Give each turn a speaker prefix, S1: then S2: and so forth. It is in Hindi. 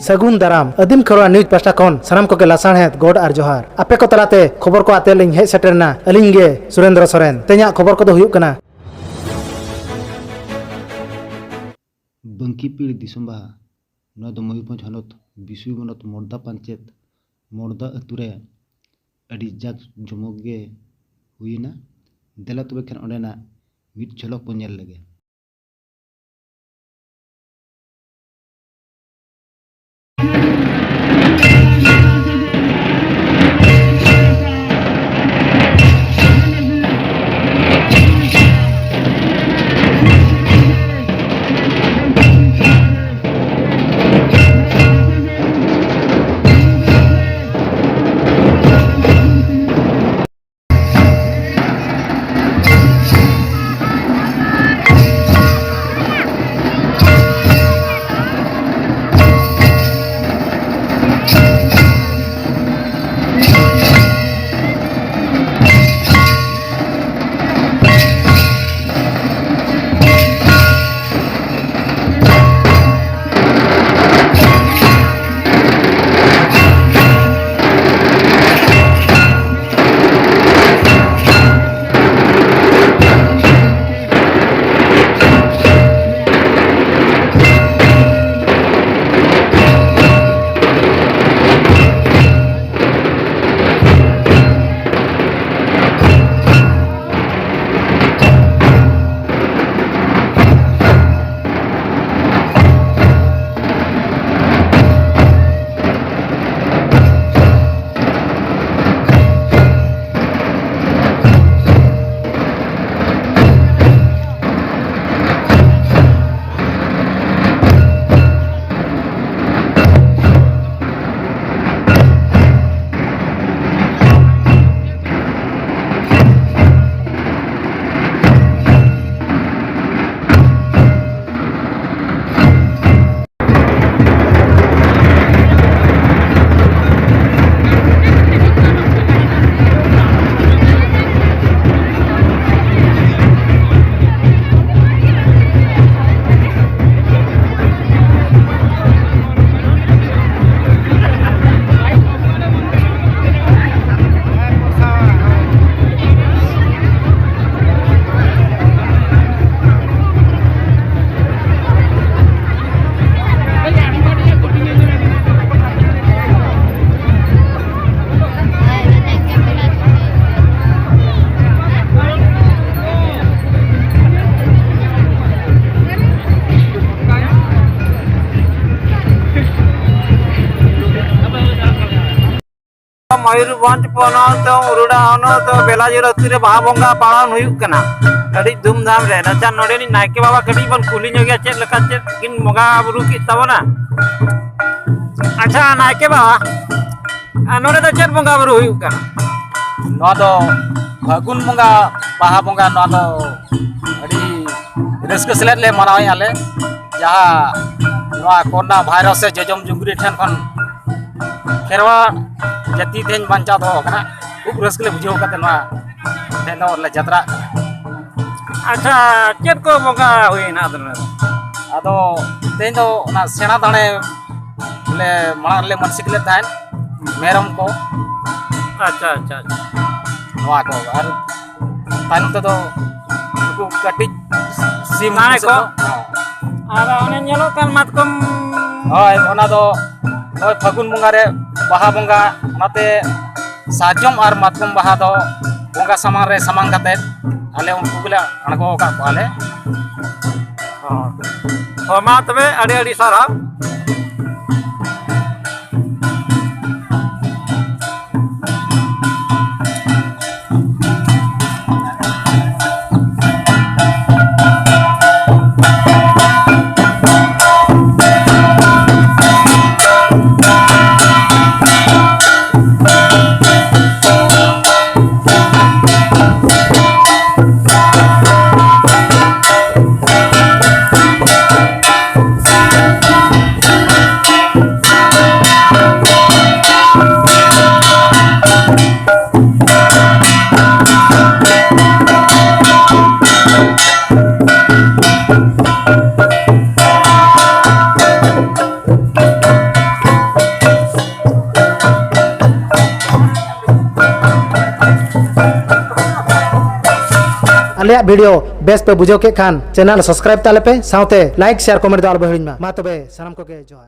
S1: सगुन दाराम अदिम खरवाल न्यूज पास्टा खन सानाम को लासाणहेद गोड आर जोहार आपे को तलाते खबर को आते लिंग हेज सेटरना अलिंग गे सुरेंद्र सोरेन तेजा खबर को हुयुक कना
S2: बंकी पीड़ दिसम बाहा नोआ दो मयूरभंज हनत बिसुई बनत मोर्दा पंचायत मोर्दा अतुरे अड़ी जाक जमक गे हुईना देला तबे खान ओंडेना मिट झलक बन नेल लगे।
S3: मयूरभंज पनत उरुड़ा हनत बेलाजुर अतुरे बाहा बंगा पालन हुयुक कना अड़ी धूमधाम रे अच्छा नोडेनी नायके बाबा कटी बन कुली नोगिया चेद लका चेद किन बंगा बुरु की तबना अच्छा नायके बाबा नोडे दो चेद बंगा बुरु हुयुक कना
S4: नोआ दो फागुन बंगा बाहा बंगा नोआ दो अड़ी रस्क सेलेद ले मनावे आले जहा नोआ कोरोना वायरस से जजम जुंगरी ठन खन खेरवा जाति तेन बांचा दो कना खूब रस्क ले बुझाव कते नोआ तेन दो ले जतरा
S3: अच्छा चेद को बंगा हुइना अदना
S4: आदो तेन दो ना सेना दाणे ले मांग ले मनसिक ले थान मेरम को
S3: अच्छा अच्छा
S4: नोआ को और तानु तो को कटी सिम
S3: दाणे को आर ओने नेलो कान मातकम
S4: होय ओना दो ओय फागुन बंगा रे बाहा बंगा नाते साजम और मातकम बाहा दो बंगा सामान रे सामान काते आले उनको गले अणगो का पाले
S3: हो मा तबे अड़ी अड़ी सारा
S1: आलिया वीडियो बेस पे बुझो के खान चैनल सब्सक्राइब ताले पे साउते लाइक शेयर कमेंट दो आलो हिड़िन मा तबे सनाम को के जोहार।